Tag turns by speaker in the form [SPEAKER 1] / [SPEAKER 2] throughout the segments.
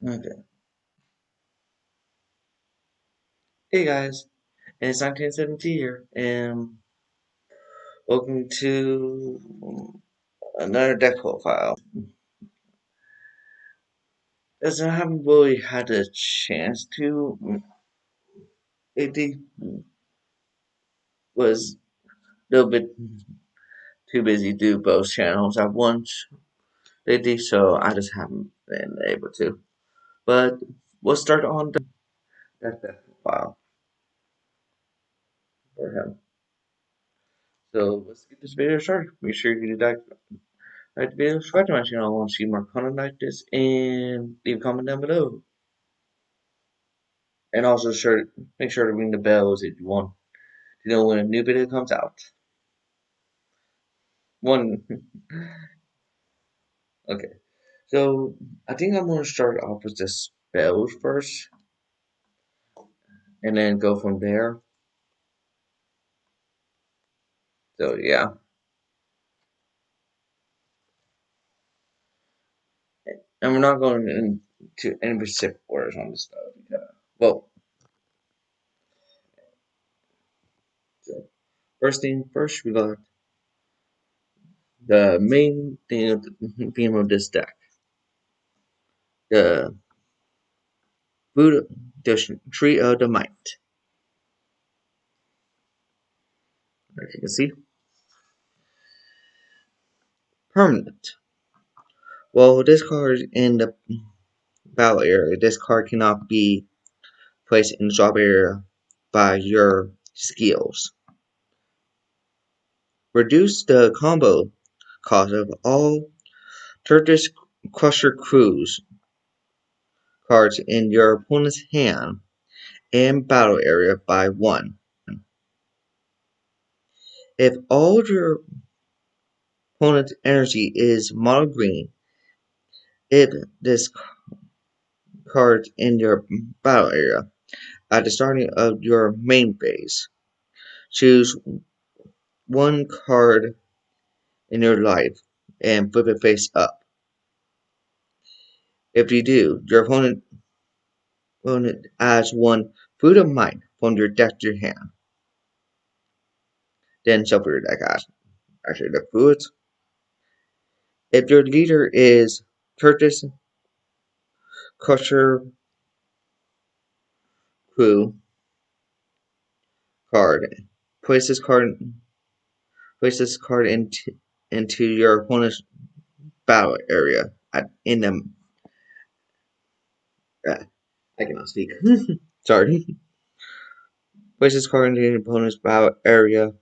[SPEAKER 1] Okay. Hey guys, it's 1970 here, and welcome to another deck profile. As I haven't really had a chance to, it was a little bit too busy to do both channels at once lately, so I just haven't been able to. But we'll start on that deck profile for him. So let's get this video started. Make sure you like the video, subscribe to my channel if you want to see more content like this, and leave a comment down below. And also make sure to ring the bells if you want to know when a new video comes out. One, okay. So I think I'm gonna start off with the spells first, and then go from there. So yeah, and we're not going into any specific orders on this stuff. Well, so first thing first, we got the main thing of theme of this deck, the Buddha, the Tree of the Might. As you can see, permanent. Well, this card in the battle area, this card cannot be placed in the drop area by your skills. Reduce the combo cost of all Turkish Crusher Cruise cards in your opponent's hand and battle area by 1. If all your opponent's energy is mono green, if this card in your battle area at the starting of your main phase, choose one card in your life and flip it face up. If you do, your opponent adds one Food of Might from your deck to your hand. Then shuffle your deck after the foods. If your leader is Curtis Crusher Crew card, place this card into your opponent's battle area in the I cannot speak. Sorry. Place this card into your opponent's battle area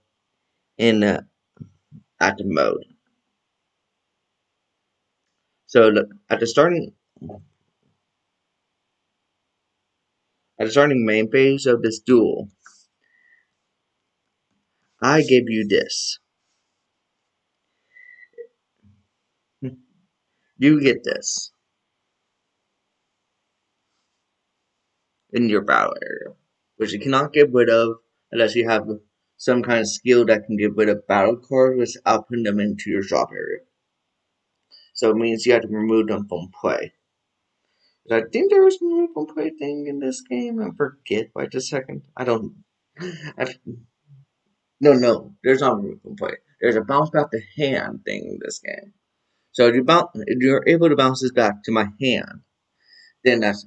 [SPEAKER 1] in active mode. So look, at the starting main phase of this duel, I give you this. You get this in your battle area, which you cannot get rid of unless you have some kind of skill that can get rid of battle cards without putting them into your drop area. So it means you have to remove them from play. I think there was a remove from play thing in this game. I forget by just a second. I don't. No, there's not a remove from play. There's a bounce back to hand thing in this game. So if you're able to bounce this back to my hand, then that's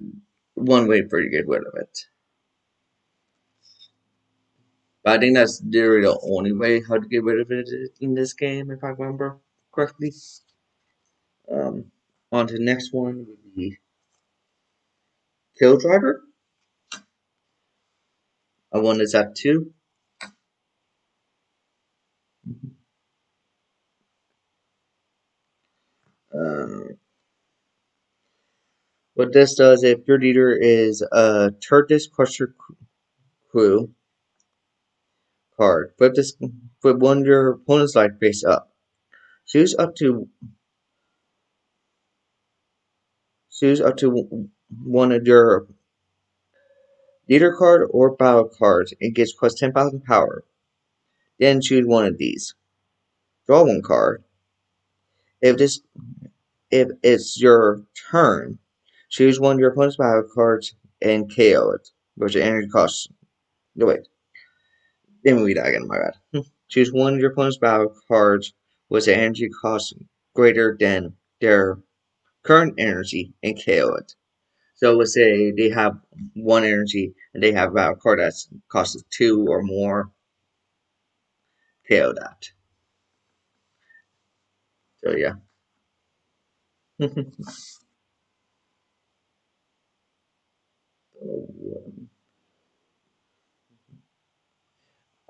[SPEAKER 1] one way for you to get rid of it. But I think that's literally the only way how to get rid of it in this game, if I remember correctly. On to the next one would be Kill Driver. I won this at 2. What this does, if your leader is a Turkish Crusher Crew card, put one of your opponent's life face up. Choose up to one of your leader card or battle cards and gets plus 10,000 power. Then choose one of these. Draw one card. If it's your turn, Choose one of your opponent's battle cards and KO it, which the energy costs. No, wait. Let me read that again, my bad. Choose one of your opponent's battle cards with the energy cost greater than their current energy and KO it. So let's say they have one energy and they have a battle card that costs 2 or more, KO that. So yeah.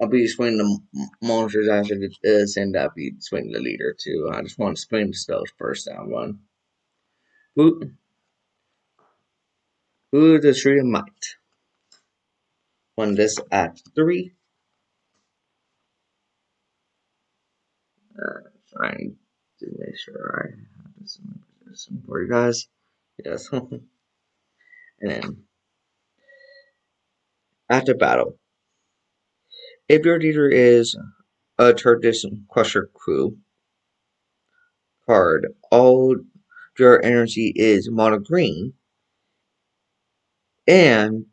[SPEAKER 1] I'll be swinging the monsters after this, and I'll be swinging the leader too. I just want to swing the spells first down one. Who the Tree of Might? Won this at 3. Trying to make sure I have this in position for you guys. Yes. And then after battle, if your leader is a Turkish Crusher Crew card, all your energy is mono green, and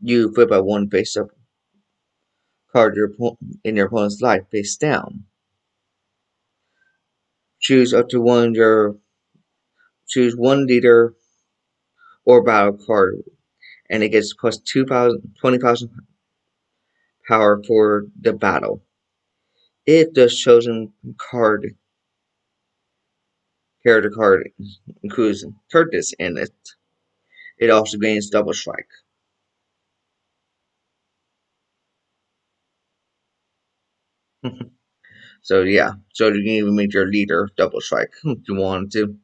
[SPEAKER 1] you flip a one face up card in your opponent's life face down. Choose up to choose one leader or battle card, and it gets plus 20,000 power for the battle. If the chosen character card includes Turles in it, it also gains double strike. So yeah, so you can even make your leader double strike if you wanted to.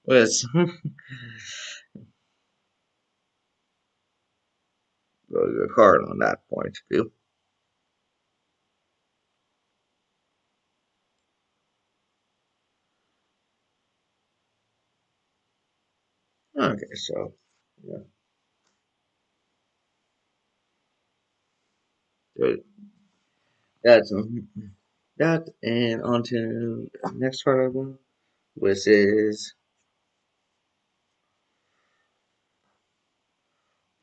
[SPEAKER 1] Yes, really good card on that point of view. Okay, so yeah, so that's that, and on to the next card I want, which is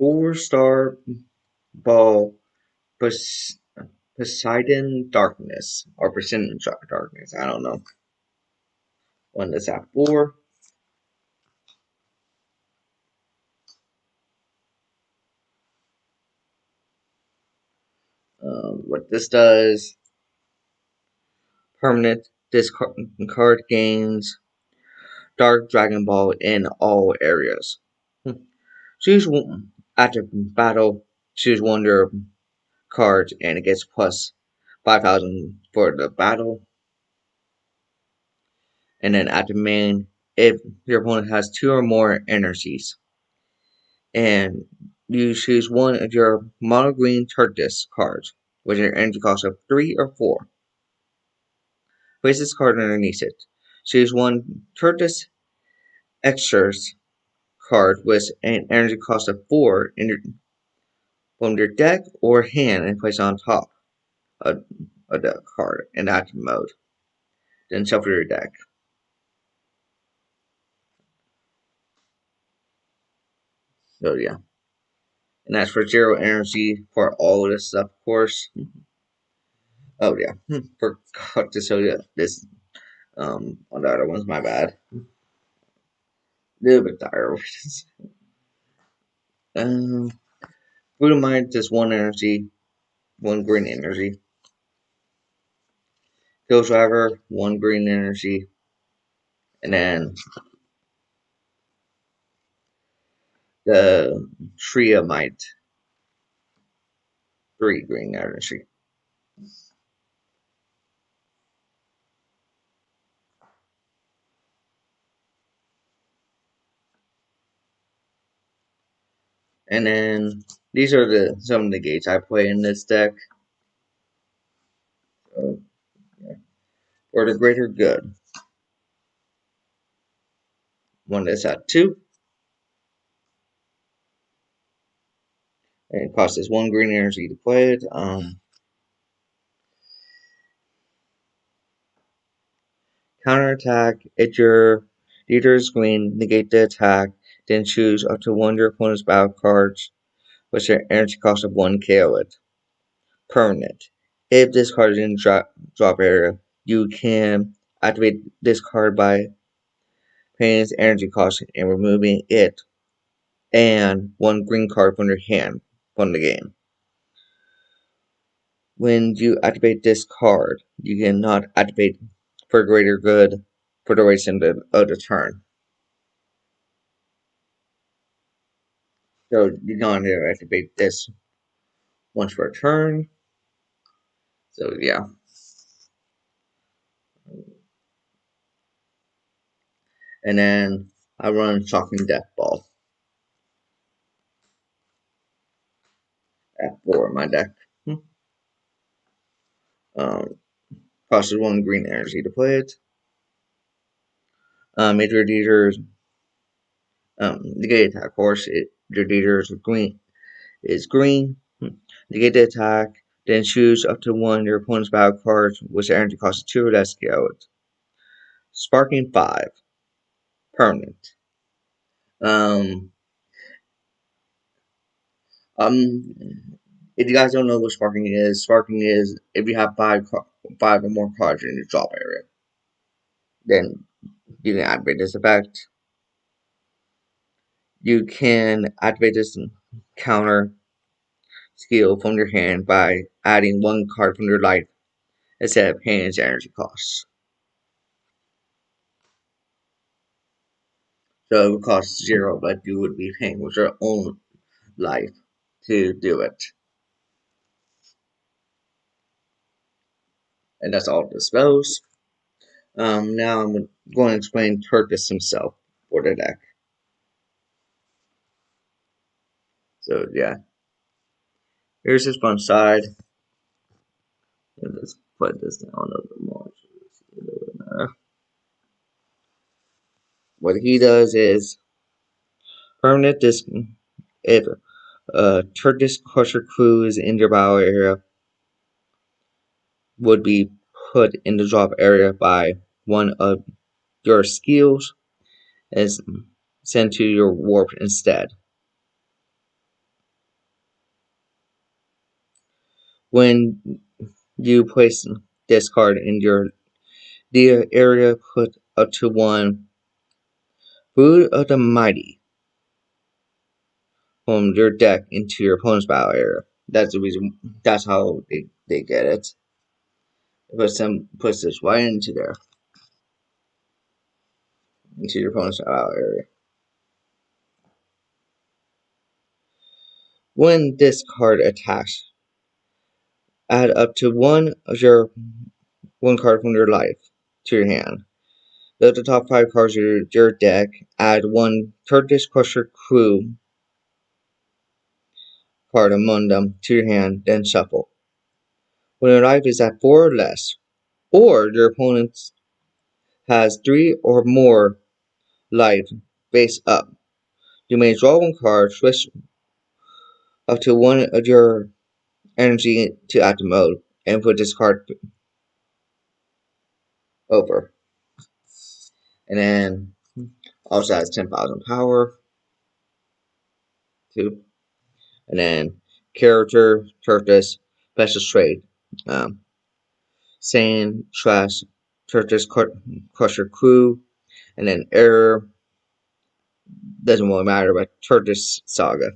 [SPEAKER 1] 4-star ball Poseidon Darkness or Poseidon Darkness. I don't know. One that's at 4. What this does, permanent. This card gains Dark Dragon Ball in all areas. Choose one after battle. Choose one of your cards, and it gets plus 5,000 for the battle. And then at the main, if your opponent has 2 or more energies, and you choose one of your mono green Turles cards, with an energy cost of 3 or 4. Place this card underneath it. Choose one Turles Extras card with an energy cost of 4 from your deck or hand and place it on top of the card in active mode. Then shuffle your deck. So yeah. And that's for 0 energy for all of this stuff, of course. Oh yeah. Forgot to show you this on the other ones, my bad. A little bit tired. um Blue Mind just 1 energy, 1 green energy. Ghost Driver, 1 green energy. And then the Triamite, 3 green energy. And then these are some of the gates I play in this deck. So, yeah. For the greater good. One that's at 2. And it costs us 1 green energy to play it. Counterattack. If your Leader's green, negate the attack, then choose up to one of your opponent's battle cards with their energy cost of 1 KO it. Permanent. If this card is in drop area, you can activate this card by paying its energy cost and removing it and one green card from your hand from the game. When you activate this card, you cannot activate for greater good for the rest of the turn. So you don't have to activate this once per turn. So yeah. And then I run Shocking Death Ball at 4 in my deck. Costs 1 green energy to play it. Major Deaters, negate attack. Of course, your Deaters is green. Negate the attack, then choose up to one of your opponent's battle cards with the energy cost of 2 or less to go. Sparking 5, permanent. Um, if you guys don't know what sparking is if you have five or more cards in your drop area, then you can activate this effect. You can activate this counter skill from your hand by adding 1 card from your life instead of paying its energy costs. So it would cost 0, but you would be paying with your own life to do it. And that's all the spells. Now I'm going to explain Turles himself for the deck. So yeah, here's his front side. Let's put this down a little bit more. What he does is permanent disc. If Turkish Crusher Crew is in your battle area, would be put in the drop area by one of your skills is sent to your warp instead. When you place this card in your area, put up to 1 Food of the Mighty from your deck into your opponent's battle area. That's the reason. That's how they get it. Puts this right into there, into your opponent's battle area. When this card attacks, add up to one card from your life to your hand. Look at the top 5 cards of your deck. Add 1 Turkish Crusher Crew card among them to your hand, then shuffle. When your life is at 4 or less, or your opponent has 3 or more life face up, you may draw 1 card, switch up to 1 of your energy to active mode, and put this card over. And then also has 10,000 power too. And then character, Turkish, special trait, Sand, Trash, Turkish Crusher Crew, and then Error, doesn't really matter, but Turkish Saga.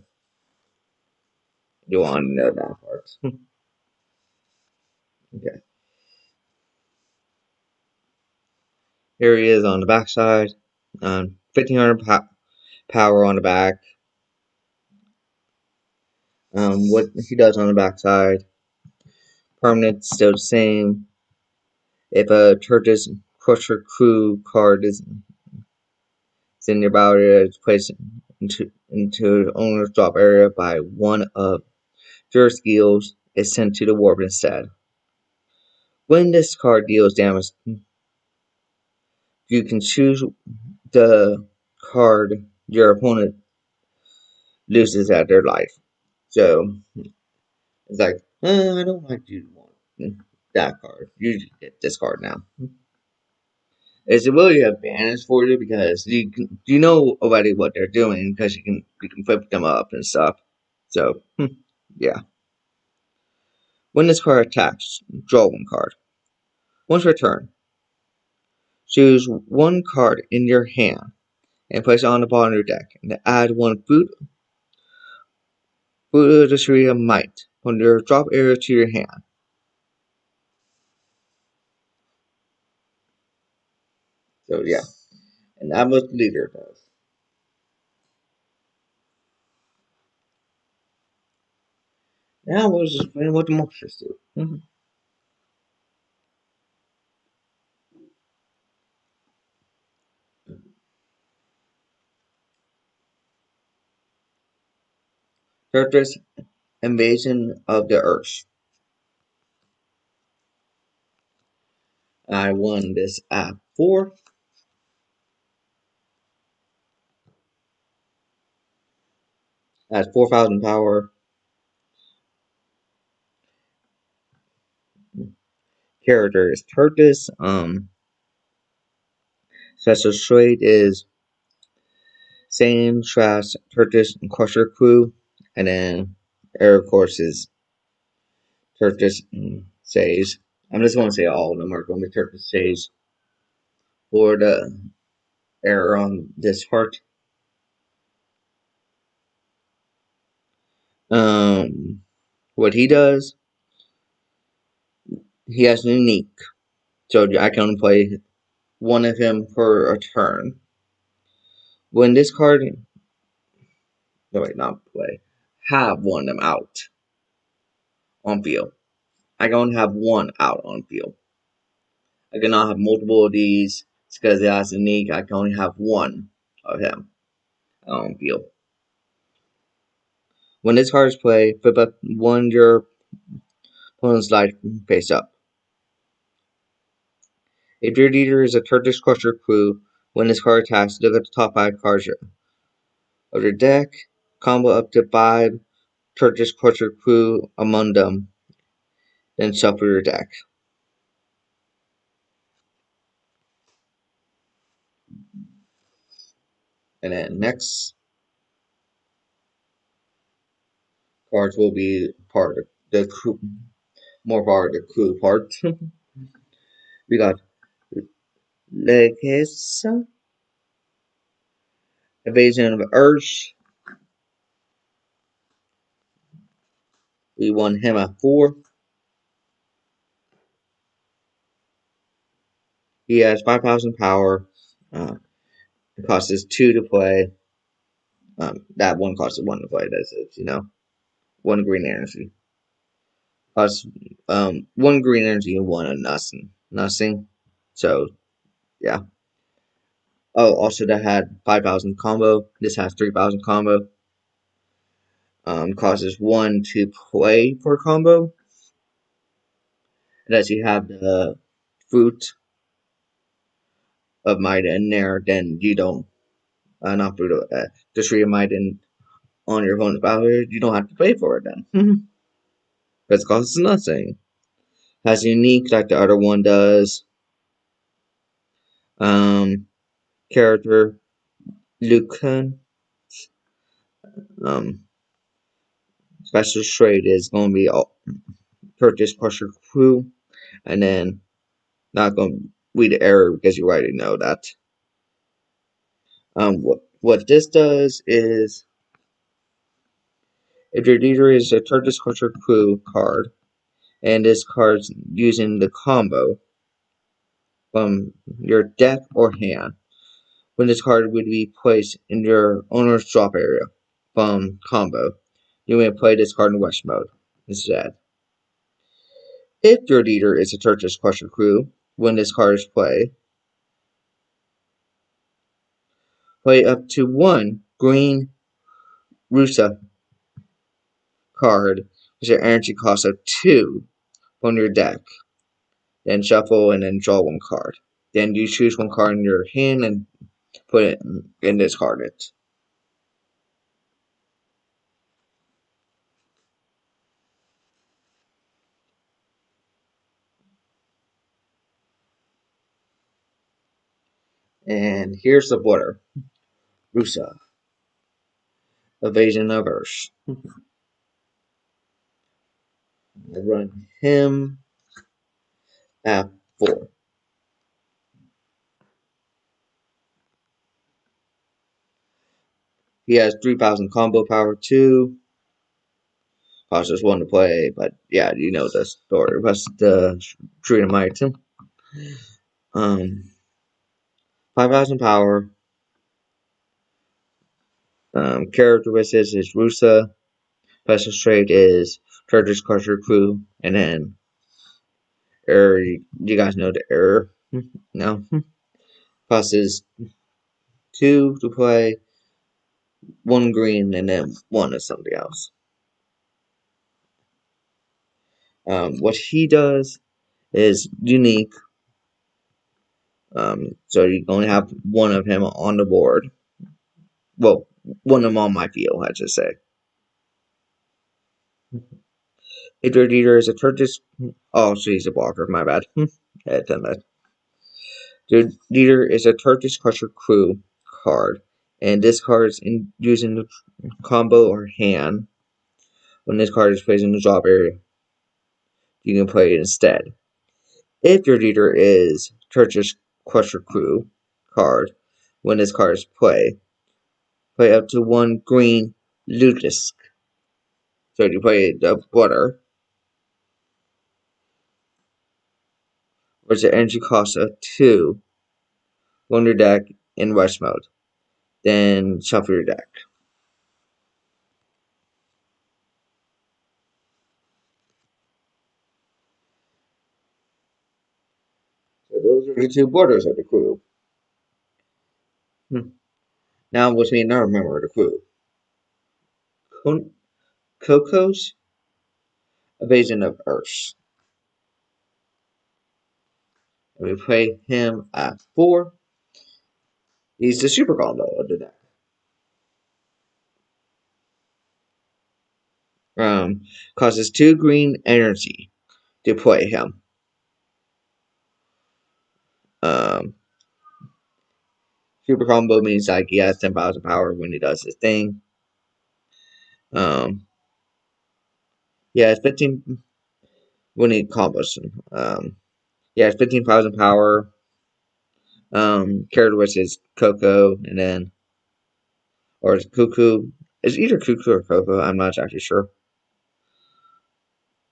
[SPEAKER 1] You want to know that part. Okay. Here he is on the back side. 1500 power on the back. What he does on the back side. Permanent still the same. If a Turkish Crusher Crew card is in your battle area, it's placed into the owner's drop area by one of your skills is sent to the warp instead. When this card deals damage, you can choose the card your opponent loses at their life. So it's like, I don't like you want that card. You get this card now. It's really a advantage for you because you know already what they're doing because you can flip them up and stuff. So yeah. When this card attacks, draw one card. Once per turn, choose one card in your hand and place it on the bottom of your deck, and add one food of the Tree of Might from your drop area to your hand. So yeah, and that what the leader does. Now we'll just explain what the monsters do. Turtles Invasion of the Earth. I won this at 4. At 4,000 power. Character is Turles. Special trait is Same Trash Turkish and Crusher Crew, and then Air Course is Turkish and Sage. I'm just going to say all of them are going to be Turkish Sage for the error on this part. What he does, he has unique, so I can only play one of him per a turn. When this card, no wait, not play, have one of them out on field. I can only have one out on field. I cannot have multiple of these. It's because it has unique. I can only have one of him on field. When this card is played, flip up one your opponent's life face up. If your leader is a Turkish Crusher crew, when this card attacks, look at the top 5 cards of your deck. Combo up to 5 Turkish Crusher crew among them. Then shuffle your deck. And then next cards will be part of the crew, more part of the crew part. We got Legesa, Invasion of Earth. We won him at 4. He has 5,000 power. Uh, it costs us 2 to play. That one costs us 1 to play. That's it, 1 green energy. Costs 1 green energy and 1 of nothing. Nothing. So, yeah. Oh, also that had 5,000 combo. This has 3,000 combo. Costs us 1 to play for combo. Unless you have the fruit of might in there, then you don't. Not fruit of the tree of might in on your opponent's battle, you don't have to pay for it then. Because it costs nothing. Has unique like the other one does. Um, Character Lucan. Um, Special trait is going to be Turkish Crusher Crew, and then not going to read the error because you already know that. What this does is if your leader is a Turkish Crusher Crew card, and this card's using the combo from your deck or hand, when this card would be placed in your owner's drop area from combo, you may play this card in West mode instead. If your leader is a Turkish Crusher Crew, when this card is played, play up to 1 green Rusa card with your energy cost of 2 from your deck. Then shuffle and then draw 1 card. Then you choose 1 card in your hand and put it in this card. And here's the border. Rusa. Evasion of Earth. I run him at 4. He has 3,000 combo power too. Costs us 1 to play, but yeah, you know the story. What's the Dynamite? 5,000 power. Characteristics is Rusa. Special trait is Turkish Crusher Crew. And then error, you guys know the error? No? Costs 2 to play, 1 green, and then 1 is something else. What he does is unique. So you can only have 1 of him on the board. Well, 1 of them on my field, I should say. Hydra Eater is a Turkish. Oh, she's a blocker. My bad. Yeah, done that. The Leader is a Turkish Crusher Crew card, and this card is using the combo or hand. When this card is placed in the drop area, you can play it instead. If your leader is Turkish Crusher Crew card, when this card is play up to 1 green Ludisk. So you play the water, which the energy cost of 2 on your deck in rush mode. Then shuffle your deck. So those are the 2 borders of the crew. Now with me another member of the crew. Coco's Evasion of Earth. And we play him at 4. He's the super combo of the deck. Causes 2 green energy to play him. Super combo means like he has 10,000 power when he does his thing. He has 15 when he combos. He has 15,000 power. Characteristics Coco, and then or is Cuckoo. It's either Cuckoo or Coco. I'm not actually sure.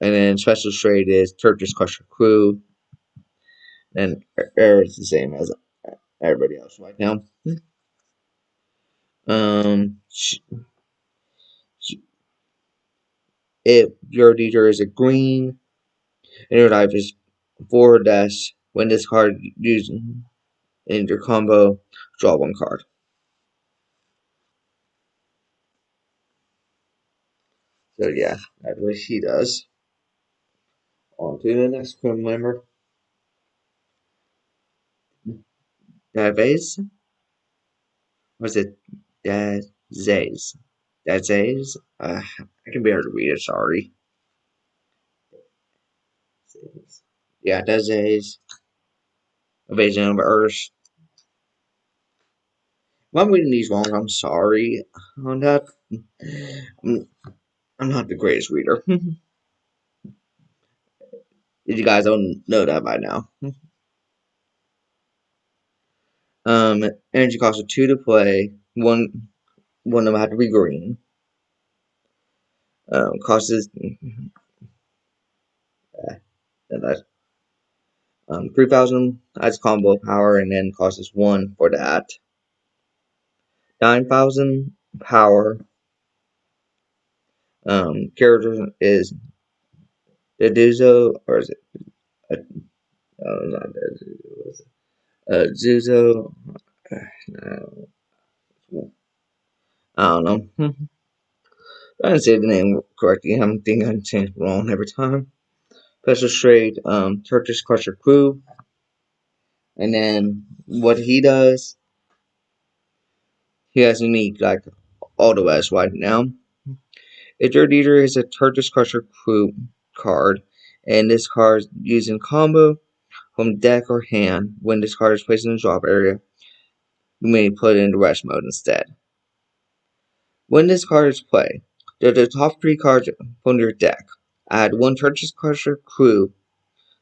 [SPEAKER 1] And then special trait is Turkish Crusher Crew. And error is the same as everybody else right now. If your leader is a green and your life is 4 dash, when this card used in your combo, draw 1 card. So yeah, that's what she does. On to the next crew member. Davies? Was it Dazays? Dazays? I can barely read it, sorry. Yeah, Dazays. Evasion of Earth. If I'm reading these wrong, I'm sorry. On that, I'm not the greatest reader. You guys don't know that by now. Energy cost of 2 to play. One of them had to be green. Cost is 3,000 as combo power, and then cost is 1 for that. 9,000 power. Character is Deduzo, or is it? Not Deduzo. Zuzo. No, I don't know. I didn't say the name correctly. I'm thinking I'm saying it wrong every time. Special trait, Turkish Crusher Crew. And then what he does, he has unique like all the West right now. If your leader is a Turkish Crusher Crew card, and this card is used in combo from deck or hand, when this card is placed in the drop area, you may put it into rest mode instead. When this card is played, do the top 3 cards from your deck. Add 1 Turkish Crusher Crew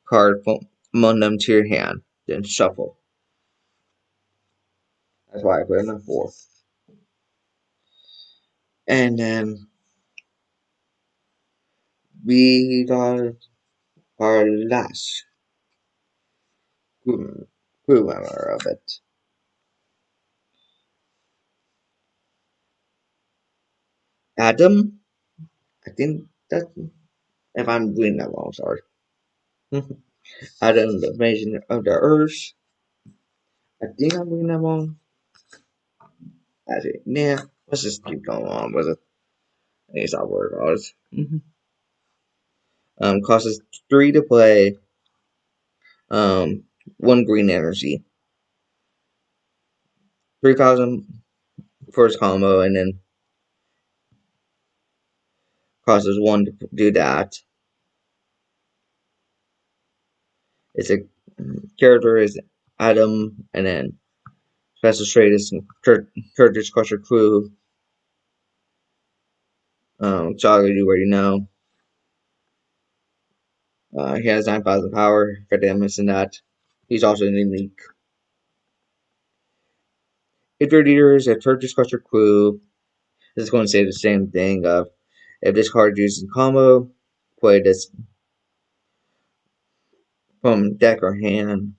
[SPEAKER 1] card from among them to your hand, then shuffle. That's why I put it in 4. And then we got our last crew member of it. Adam, I think that if I'm doing that wrong, sorry. Adam, the invasion of the Earth. I think I'm doing that wrong. Actually, nah, let's just keep going on with it. I think it's not worried about it. Costs 3 to play. 1 green energy. 3,000 first combo, and then costs 1 to do that. It's a character is Adam, and then special trait is Turkish Crusher Crew. Jogger, you already know. He has 9,000 power for damage and that. He's also unique. If your leader is a Turkish Crusher Crew, this is going to say the same thing of if this card is used in combo, play this from deck or hand,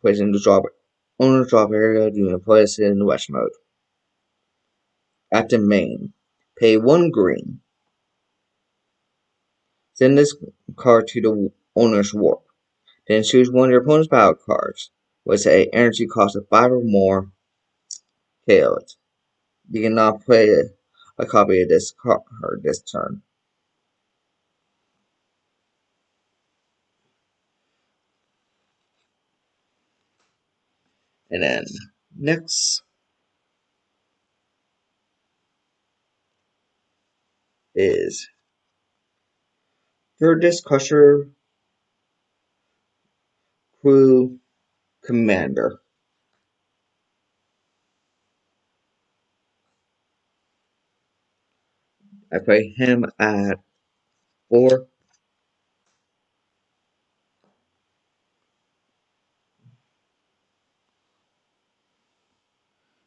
[SPEAKER 1] place it in the drop area, do you place it in the west mode. After main, pay 1 green. Send this card to the owner's warp. Then choose one of your opponent's battle cards with an energy cost of 5 or more. KO it. You cannot play a copy of this card this turn. And then next is Fiendish Crusher Crew Commander. I play him at 4.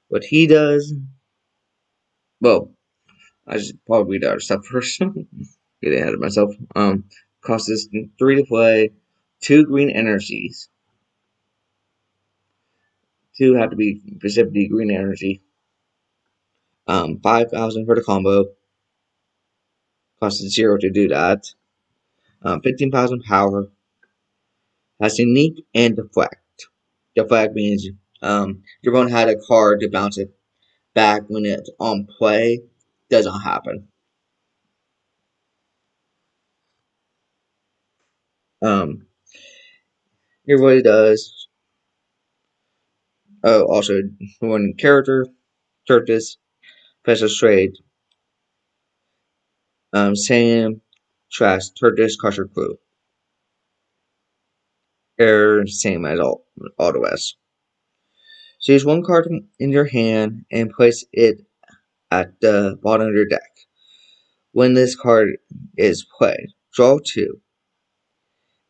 [SPEAKER 1] What he does, well, I should probably read out stuff first. Get ahead of myself. Costs us 3 to play, 2 green energies. 2 have to be specifically green energy. 5,000 for the combo. Costs 0 to do that. 15,000 power. Has unique and deflect. Deflect means your opponent had a card to bounce it back when it's on play. Doesn't happen. Um, it really does. Oh, also one character, Turles, special trade. Same trash, Turles Crusher Crew. They're same as all the rest. Choose 1 card in your hand and place it at the bottom of your deck. When this card is played, draw 2.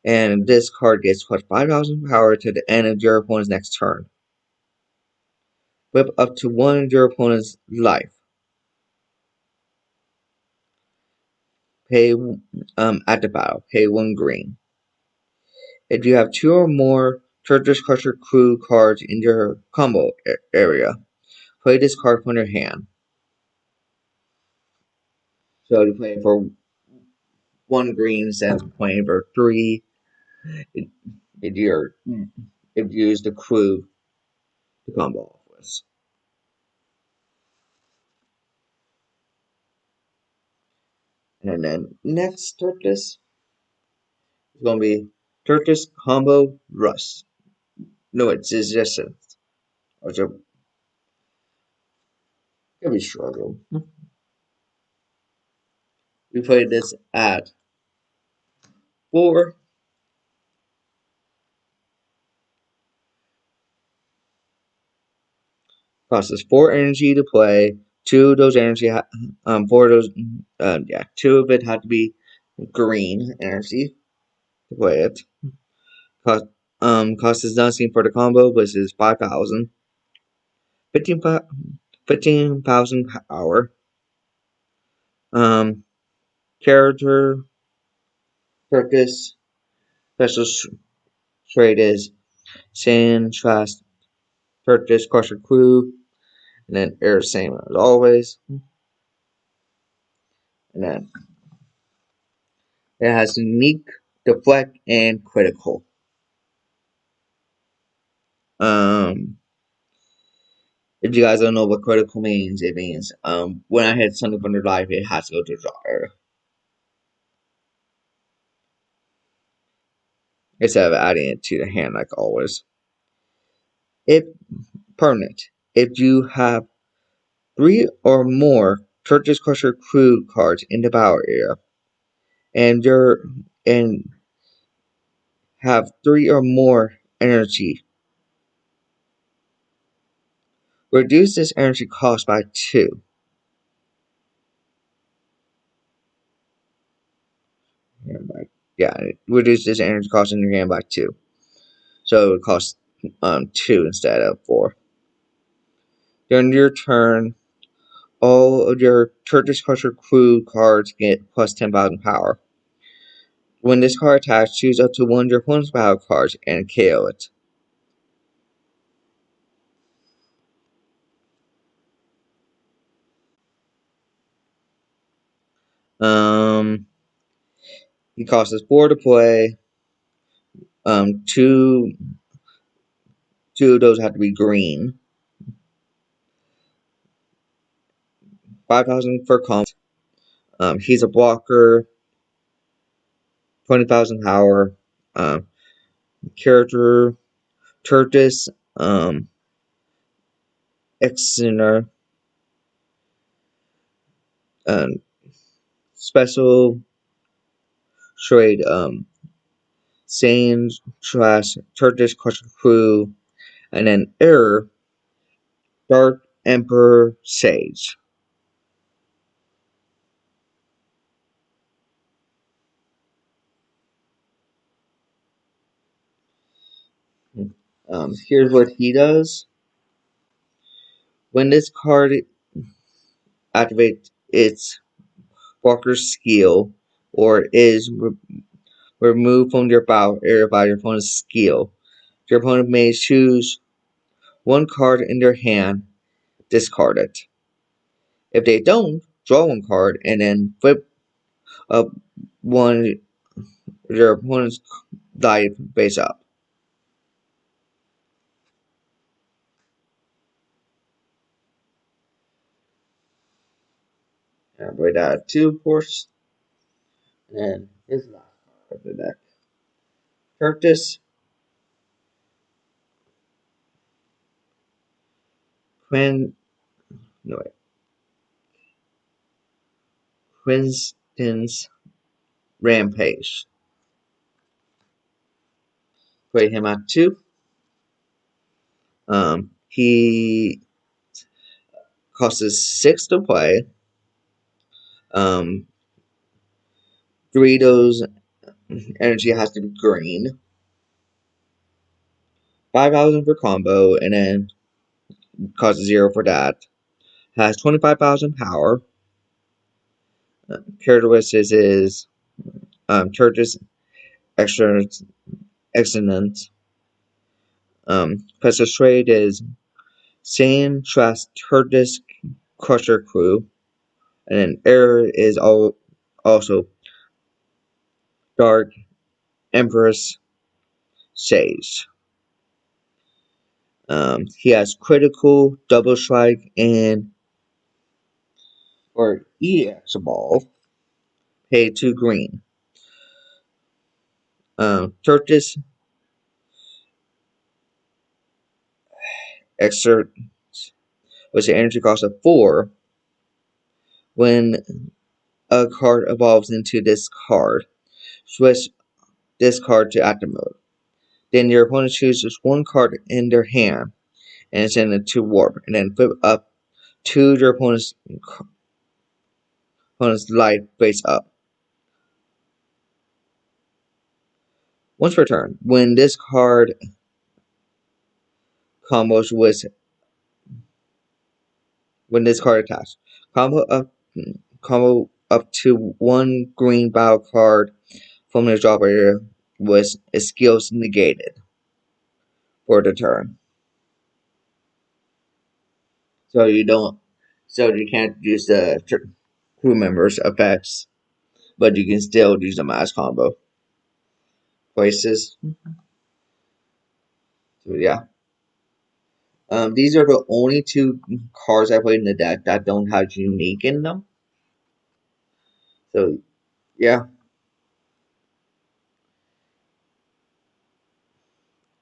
[SPEAKER 1] And this card gets plus 5,000 power to the end of your opponent's next turn. Whip up to 1 of your opponent's life. Pay at the battle. Pay 1 green. If you have 2 or more Turkish Crusher Crew cards in your combo area, play this card from your hand. So you play for 1 green instead of playing for 3. If you use the crew to combo off with. And then next Turkish is going to be Turkish Combo Rust. No, it's just a gonna be struggle. We played this at 4. Costs 4 energy to play. 2 of those energy, 4 of those, yeah, 2 of it had to be green energy to play it. Cost is nothing for the combo, which is 5,000. 15,000 power. Character purpose special trait is Sand Trust Purchase Crusher Crew, and then air same as always. And then it has unique, deflect, and critical. If you guys don't know what critical means, it means when I hit something from their life, it has to go to the draw area instead of adding it to the hand like always. If permanent, if you have 3 or more Turkish Crusher Crew cards in the battle area, and have 3 or more energy, reduce this energy cost by 2. Yeah, reduce this energy cost in your hand by 2. So it would cost 2 instead of 4. During your turn, all of your Turkish Crusher Crew cards get plus 10,000 power. When this card attacks, choose up to one of your opponent's battle cards and KO it. He costs us 4 to play. Two of those have to be green. 5,000 for comp. He's a blocker. 20,000 power. Character Turtis. Exeter. Special trade. Sane Trash Turkish Crusher Crew. And then Error. Dark Emperor Sage. Here's what he does. When this card activates its walker's skill or is removed from your battle area by your opponent's skill, your opponent may choose one card in their hand, discard it. If they don't, draw one card and then flip up one your opponent's die face up. And play that 2, of course. And here's the last card of the deck. Curtis Quin no wait. Quinston's Rampage. Play him at 2. He costs us 6 to play. 3 of those energy has to be green. 5,000 for combo, and then costs 0 for that. Has 25,000 power. Characteristics is Turkish excellent. Special trade is Sand Trust Turkish Crusher Crew. And then error is also Dark Empress Sage. He has critical, double strike, and or EX ball. Pay 2 green. Turkish exert with the energy cost of 4. When a card evolves into this card, switch this card to active mode. Then your opponent chooses one card in their hand and send it to warp, and then flip up to your opponent's life face up. Once per turn, combos with when this card attacks, combo up combo up to one green battle card from the drop area with its skills negated for the turn. So you can't use the crew members effects, but you can still use them as combo places. So yeah. These are the only two cards I played in the deck that don't have unique in them. So yeah.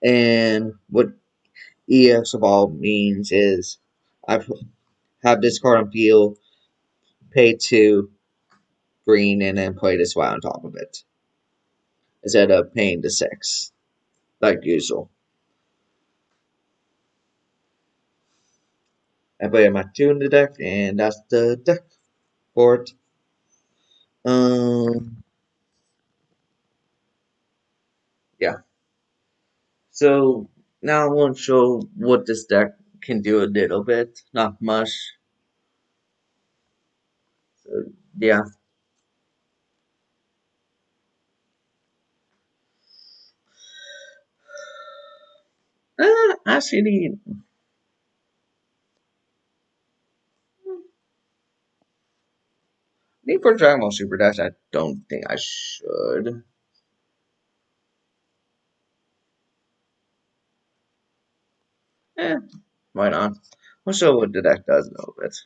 [SPEAKER 1] And what EX Evolve means is I have this card on field, pay 2 green, and then play this white on top of it. Instead of paying the 6, like usual. I play my 2 in the deck, and that's the deck for it. Yeah. So now I want to show what this deck can do a little bit, not much. So yeah. Actually, need for Dragon Ball Super Dash. I don't think I should. Eh, why not? I'll show what the deck does a little bit.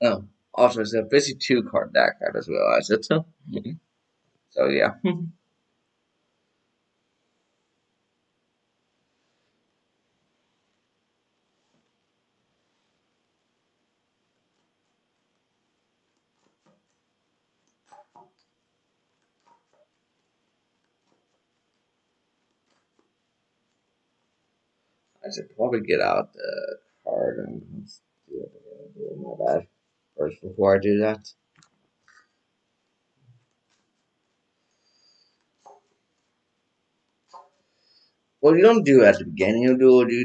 [SPEAKER 1] Oh, also it's a 52 card deck. I just realized it. So yeah. I should probably get out the card and do it. My bad. First, before I do that. Well, you don't do it at the beginning. You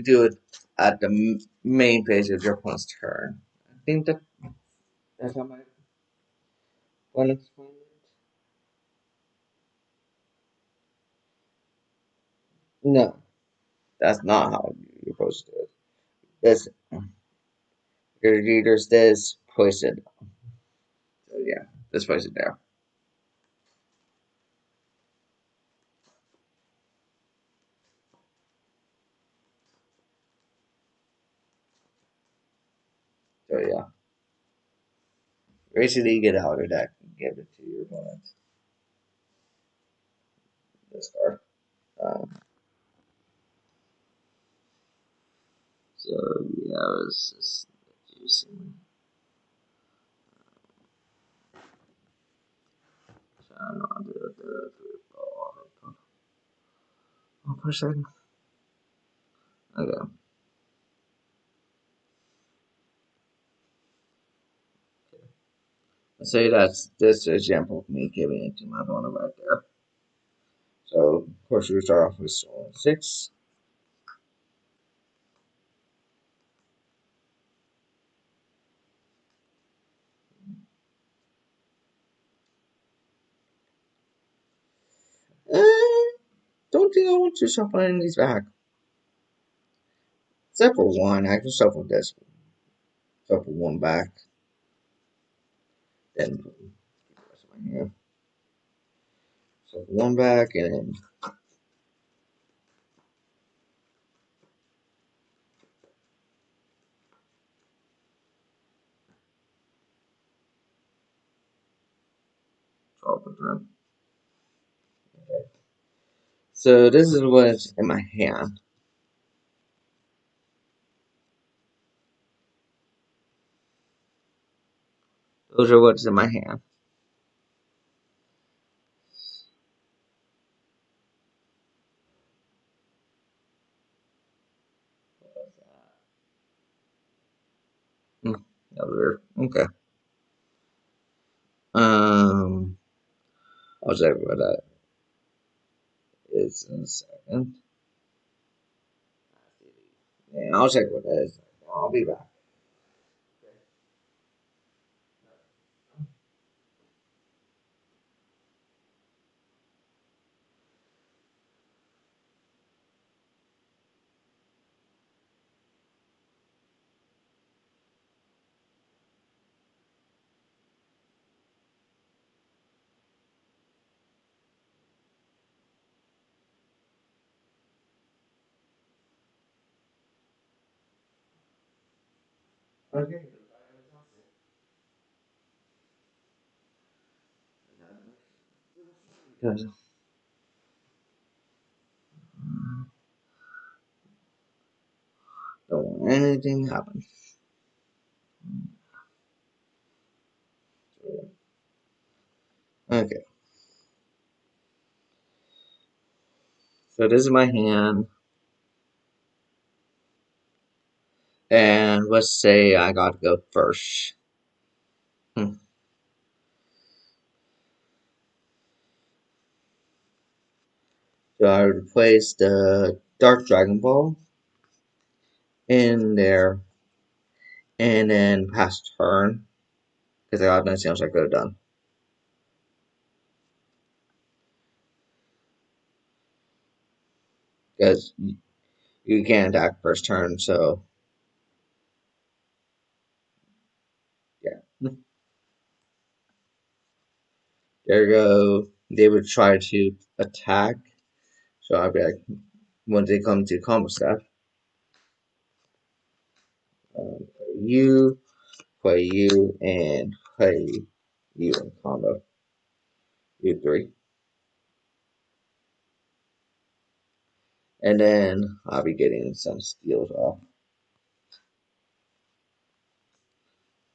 [SPEAKER 1] do it at the main phase of your opponent's turn. I think that's how my want to explain it. No, that's not how you're supposed to do it. This your leaders this push it. So yeah, this push it there. So yeah, basically you get out of deck and give it to your opponent. This card. Um, so yeah, I was just using. I don't know. I'll do it. Oh, per second. Okay. Let's say that's this example of me giving it to my opponent right there. So, of course, we start off with 6. Don't think I want to shuffle any of these back. Except for one, I can shuffle this. Shuffle one back. Then put the rest of my hand. Shuffle one back and then shuffle them. Okay. So this is what's in my hand. Those are what's in my hand. Hmm, that was weird. Okay. I'll check what that is in a second. Yeah, I'll check what that is. I'll be back. Okay. Because don't want anything to happen. Okay. So this is my hand. And let's say I got to go first. Hmm. So I would place the Dark Dragon Ball in there and then pass turn because I got nothing else I could have done. Because you can't attack first turn, so yeah. There you go. They would try to attack, so I'd be like, when they come to combo stuff, you play you and play you in combo. You three. And then I'll be getting some steals off.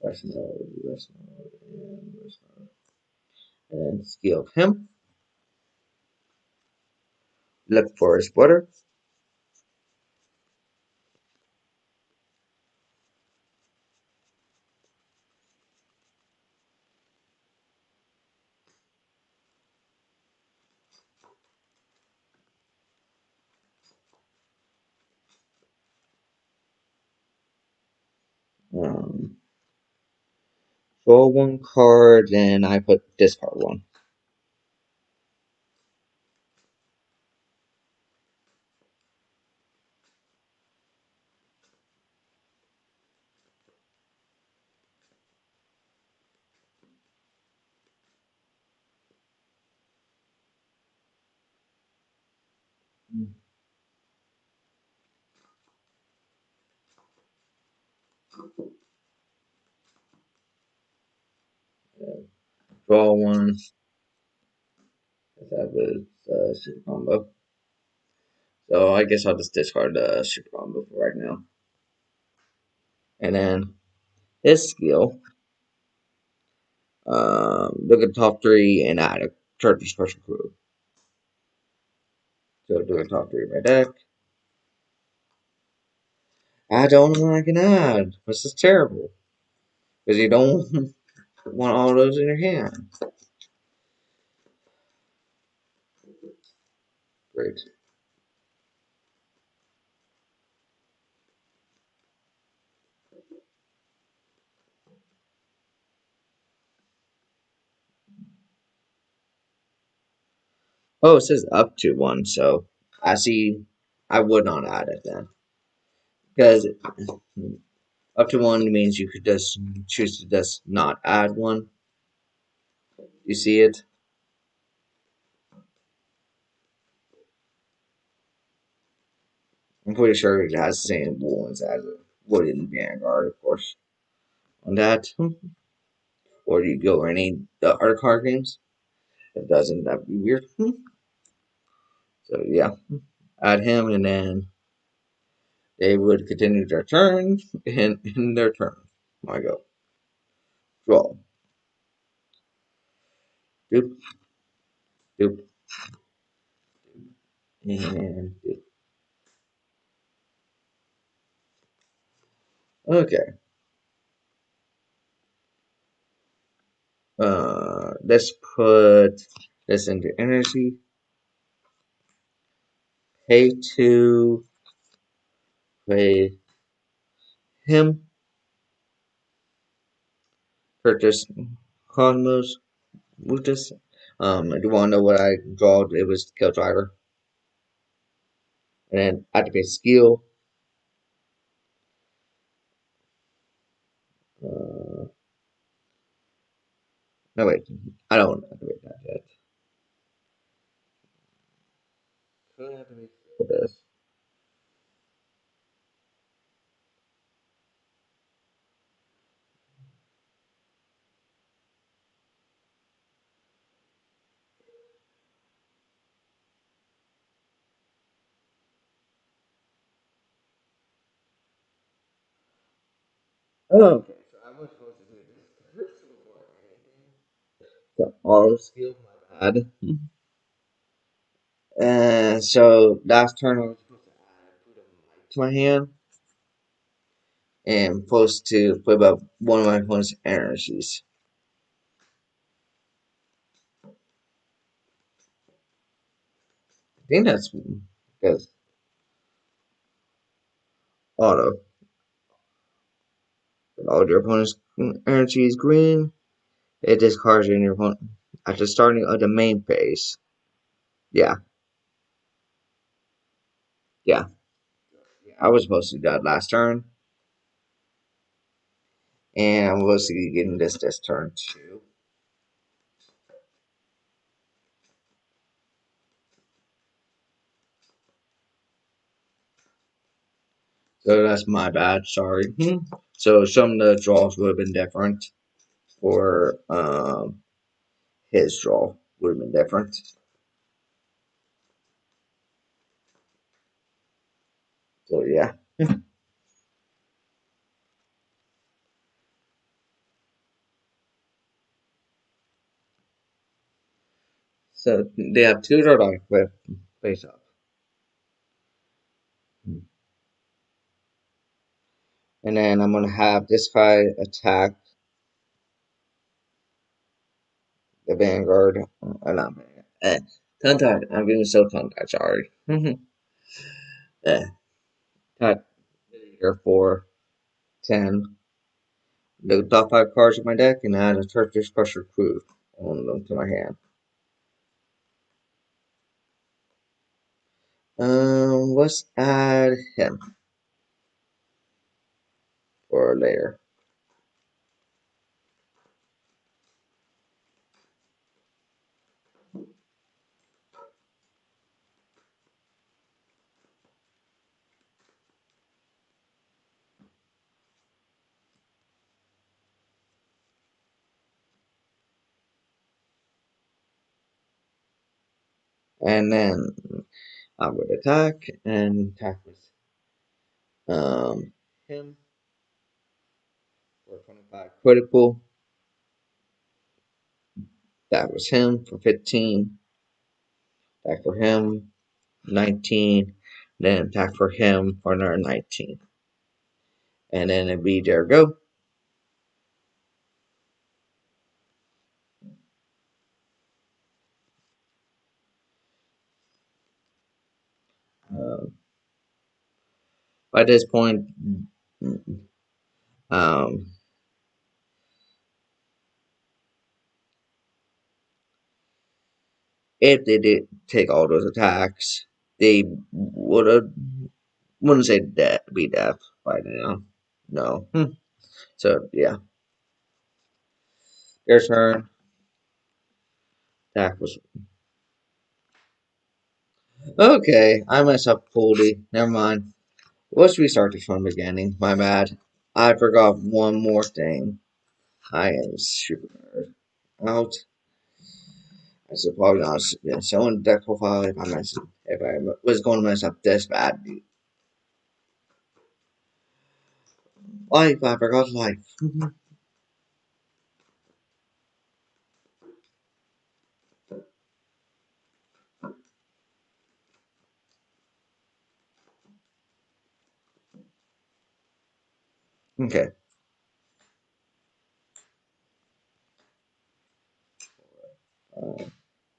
[SPEAKER 1] Rest mode, rest mode, and rest mode. And then steal him. Look for his splitter. Um, Draw one card, and I put discard one. Draw one. That was super combo. So I guess I'll just discard the super combo for right now. And then his skill. Look at the top three and add a Turkish special crew. So look at the top three of my deck. I don't know what I can add. This is terrible. Because you don't want all those in your hand. Great. Oh, it says up to one, so I see I would not add it then. Because up to one means you could just choose to just not add one. You see it? I'm pretty sure it has the same rules as a wooden Vanguard, of course. On that, or you go any the other card games. If it doesn't, that'd be weird. So yeah, add him, and then they would continue their turn, and in their turn, I go draw, doop, doop, and doop. Okay. Let's put this into energy. Pay to play him. Purchase Cosmos. Lucas. I do want to know what I draw. It was Kill Driver. And then activate skill. Uh, no, wait. I don't activate that yet. Could I activate this? Oh, okay. So I was supposed to do this before anything. The auto skill, my bad. And so last turn I was supposed to put a mic to my hand and supposed to flip up one of my opponent's energies. I think that's because auto. When all your opponent's energy is green, it discards in your opponent at the starting of the main phase. Yeah, yeah. I was supposed to do that last turn, and I'm supposed to be getting this turn too. So that's my bad. Sorry. So some of the draws would have been different, or his draw would have been different. So yeah. So they have two Zordon with face up, and then I'm gonna have this guy attack the Vanguard. Not Vanguard. Contact. I'm getting so contact. Sorry. Attack here for 10. The top 5 cards of my deck and add a Turkish Crusher Crew on them to my hand. Let's add him for later. And then I would attack with him for 25 critical. That was him for 15. Attack for him 19. Then attack for him for another 19. and then it'd be there go. Uh, by this point, um, if they did take all those attacks, they would have wouldn't say death be death by now. No. So yeah, their turn. Attack was okay. I messed up fully. Never mind. Let's restart this from the beginning. My bad. I forgot one more thing. I am super out. I should probably not showing deck profile if I was going to mess up this bad. Life, I forgot life. Okay.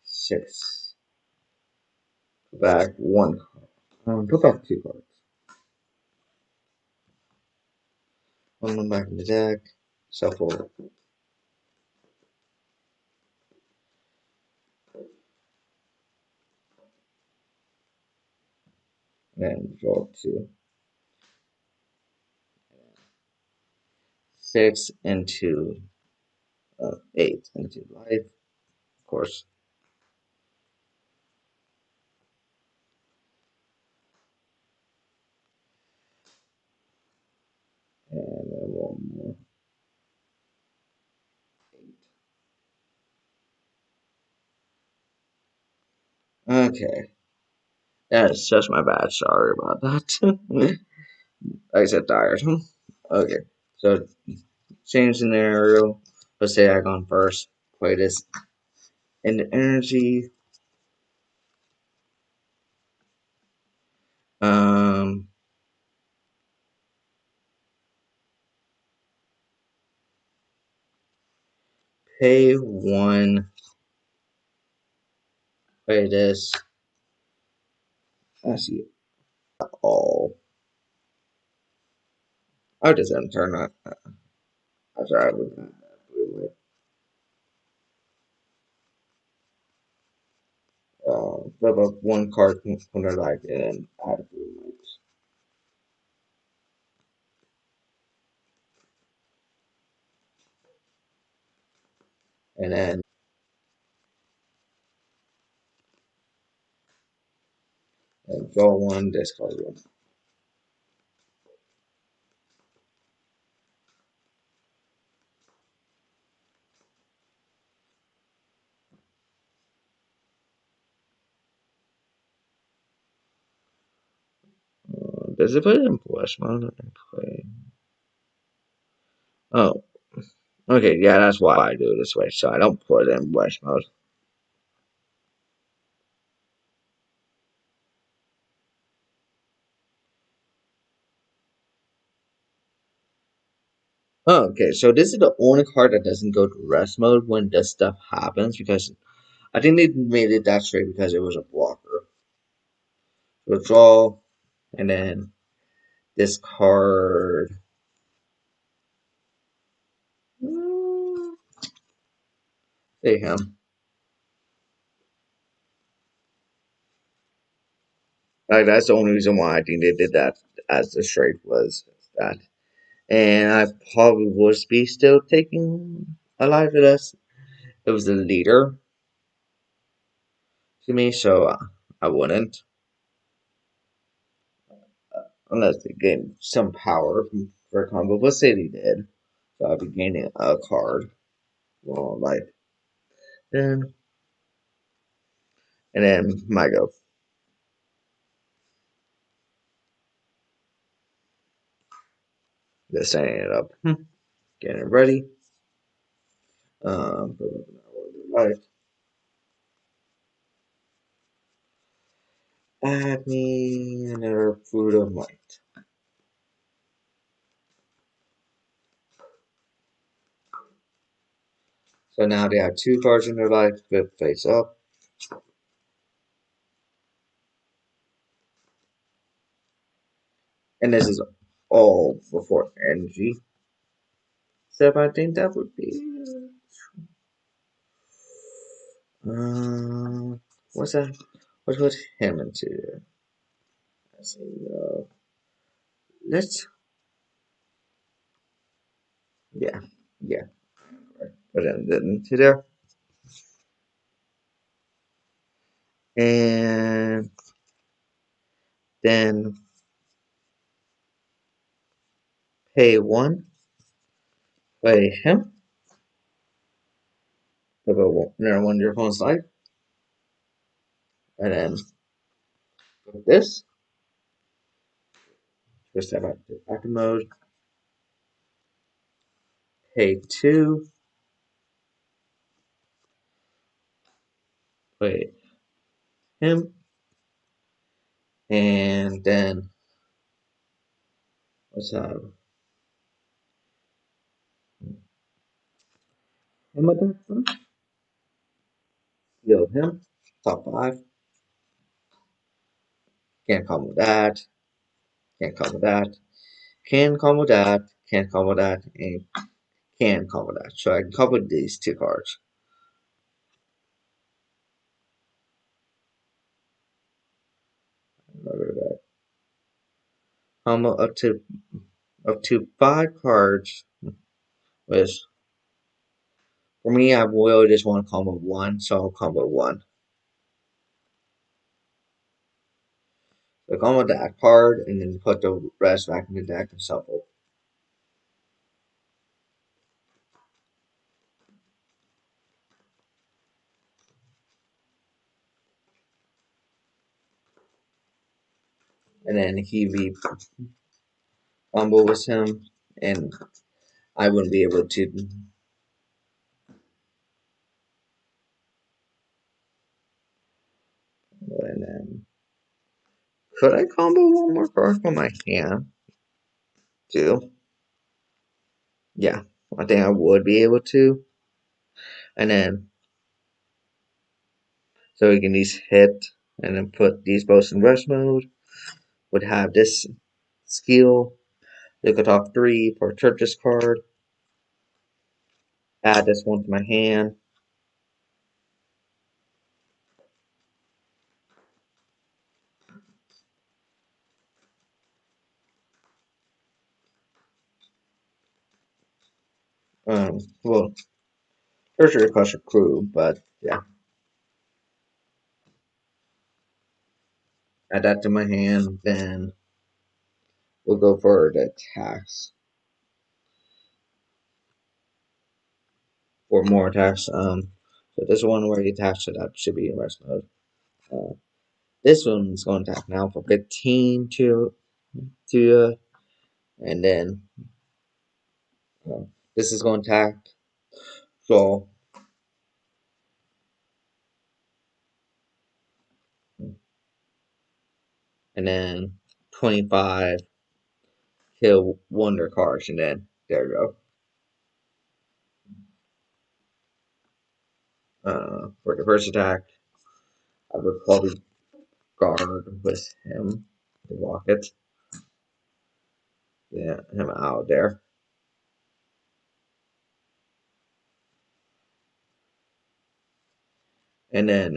[SPEAKER 1] 6. Put back 1. Put back 2 cards. One back in the deck. Shuffle. And draw 2. 6 into 8 into life. Of course. And then one more. 8. Okay. That's just my bad. Sorry about that. Like I said, tired. Okay. So, change scenario. Let's say I gone first. Play this. And the energy. Um, pay 1. Play this. I see all. I just didn't turn that. I tried with that. Flip up 1 card from their life and add a blue light. And then draw 1, discard 1. Does it put it in flesh mode? Play. Oh, okay, yeah, that's why I do it this way, so I don't put it in flesh mode. Oh, okay, so this is the only card that doesn't go to rest mode when this stuff happens, because I think they made it that straight because it was a blocker. So draw, and then discard. Mm, Say him. Like, that's the only reason why I think they did that as the straight was that. And I probably would be still taking a life of this. It was the leader to me, so I wouldn't. Unless they gain some power from for a combo. Let's say they did. So I'd be gaining a card. Well, like, then, and then my go. Just setting it up. Getting it ready. Life. Add me another food of might. So now they have two cards in their life, flip face up. And this is all before energy. So I think that would be. What's that? What put him into? Let's see. Let's. Yeah. Yeah. Put him into there. And then pay one. Play him. About another one of your opponent's life. And then with this. Just step back to active mode. Pay two. Play him. And then let's have him attack first. Heal him. Top five. Can't combo that. Can't combo that. Can combo that. Can't combo that. And can combo that. So I can combo these two cards. Combo up to five cards. Which for me, I will just want to combo one, so I'll combo one. So combo that card, and then put the rest back in the deck and shuffle. And then he be combo with him, and I wouldn't be able to. And then could I combo one more card from my hand too? Yeah, I think I would be able to. And then so we can these hit and then put these both in rest mode. Would have this skill. Look at top three for Turles card. Add this one to my hand. Well, Turles costs a crew, but yeah. Add that to my hand, then we'll go for the attacks. For more attacks. So this one where you attach to that should be in rest mode. Uh, this one's going to attack now for 15 and then uh, this is going to attack. So and then 25 kill wonder cards, and then there you go. For the first attack, I would probably guard with him to block it. Yeah, him out there. And then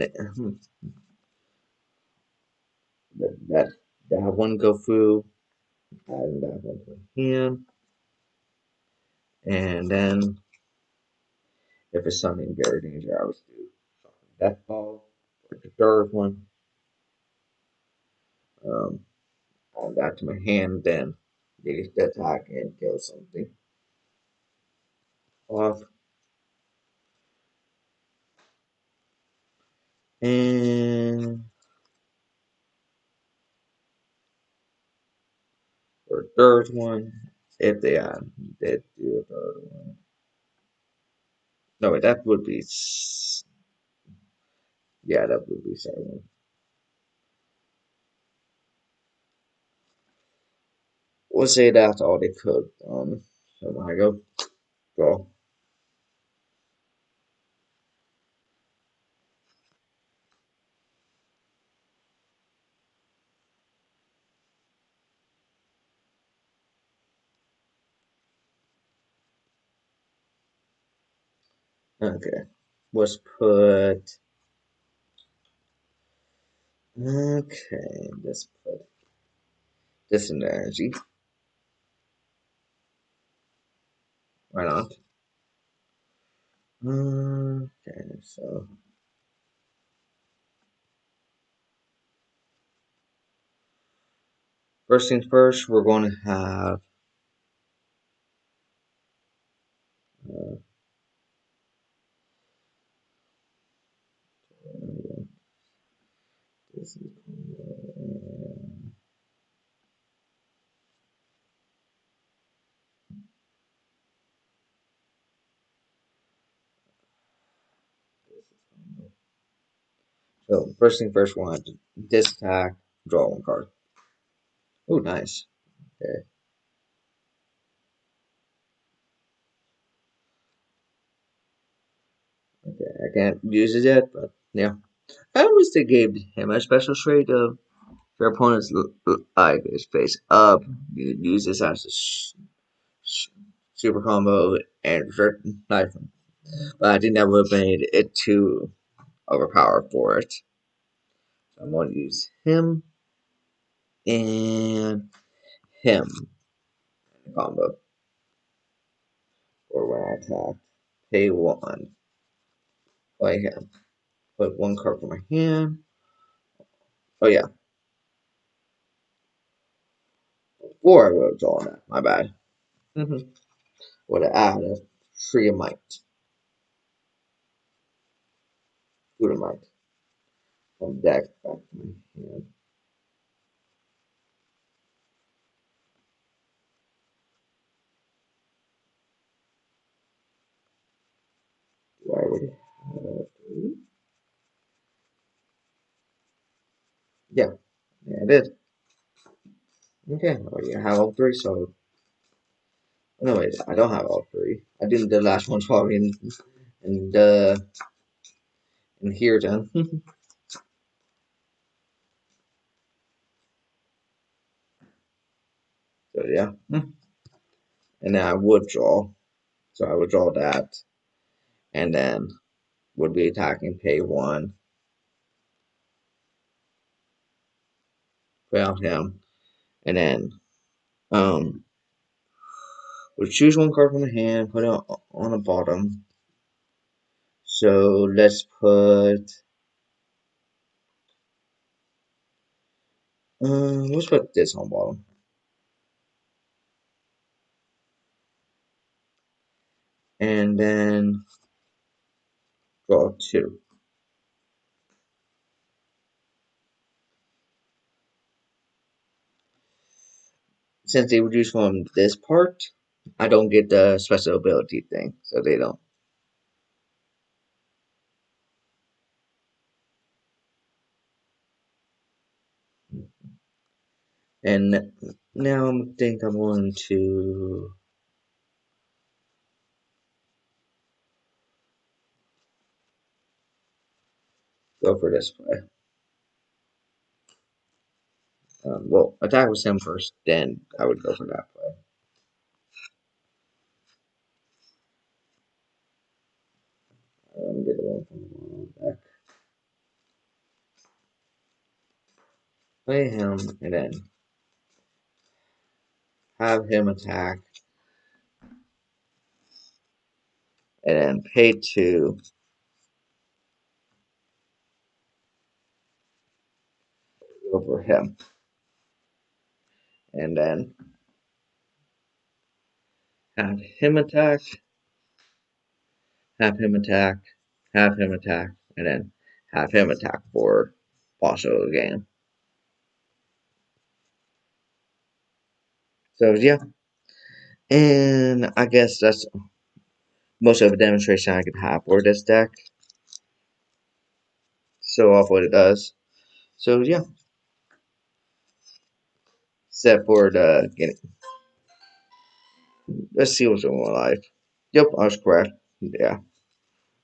[SPEAKER 1] that that one go through, and that one to him. And then if it's something very dangerous, I would do death ball for the third one. Add that to my hand, then use the attack and kill something off. And for the third one, if they did do a third one. No, wait, that would be. Yeah, that would be second one. We'll say that's all they could. So I go. Okay. Let's put. Okay. Let's put this in energy. Why not? Okay. So first things first, we're going to have. Uh, this is, so first thing first, we want to this attack, draw one card. Oh, nice. Okay. Okay. I can't use it yet, but yeah. I wish they gave him a special trait of your opponent's life is face up. You use this as a sh super combo and knife him. But I think that would have made it too overpowered for it. So I'm going to use him and him in the combo for when I attack. Pay one. Play him. Put one card from my hand. Oh yeah, four I would have drawn that. My bad. Would have added Tree of Might. Food of Might. From deck back to my hand. Do I already have three? Yeah, yeah, I did. Okay, well, you have all three, so. No, wait, I don't have all three. I did the last one probably in the in here then. So yeah, and then I would draw. So I would draw that, and then would be attacking, pay one, put out him, and then um would choose one card from the hand, put it on the bottom. So let's put this on bottom, and then draw two. Since they reduce from this part, I don't get the special ability thing, so they don't. And now I think I'm going to go for this play. Well, attack with him first, then I would go for that play. Let me get the one from the back. Play him, and then have him attack, and then pay two over him, and then have him attack, have him attack, have him attack, and then have him attack for also the game. So yeah, and I guess that's most of the demonstration I can have for this deck. Show off what it does. So yeah, set for the getting. Let's see what's in my life. Yep, I was correct. Yeah,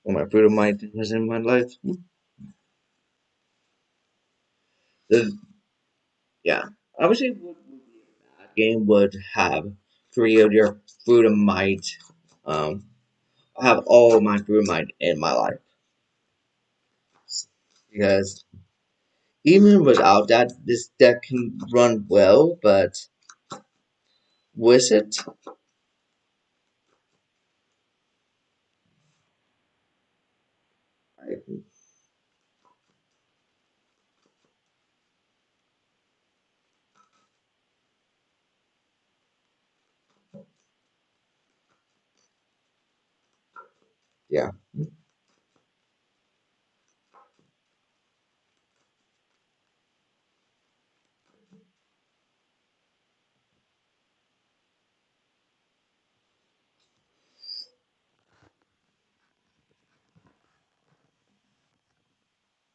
[SPEAKER 1] when my freedom mind was in my life. The, yeah, obviously, that game would have three of your food and might um I have all my brew mind in my life because even without that, this deck can run well. But with it, I, yeah,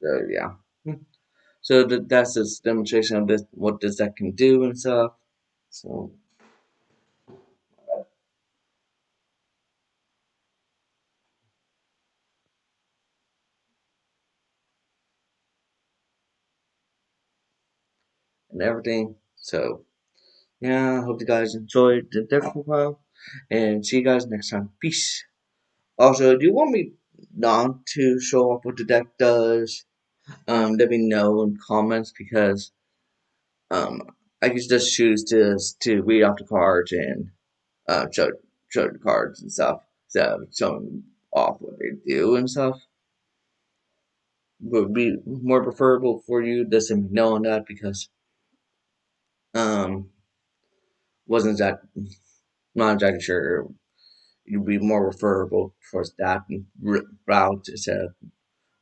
[SPEAKER 1] so yeah. So that's this demonstration of this, what this deck can do and stuff. So and everything. So yeah, I hope you guys enjoyed the deck profile, and see you guys next time. Peace. Also, do you want me not to show up what the deck does? Let me know in comments because um, I could just choose to read off the cards and show the cards and stuff. So showing off what they do and stuff would be more preferable for you. Just knowing that because um wasn't that not exactly sure you'd be more referable towards that route instead of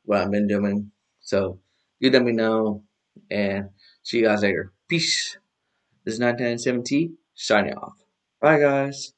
[SPEAKER 1] what I've been doing. So you let me know and see you guys later. Peace. This is 1970 signing off. Bye guys.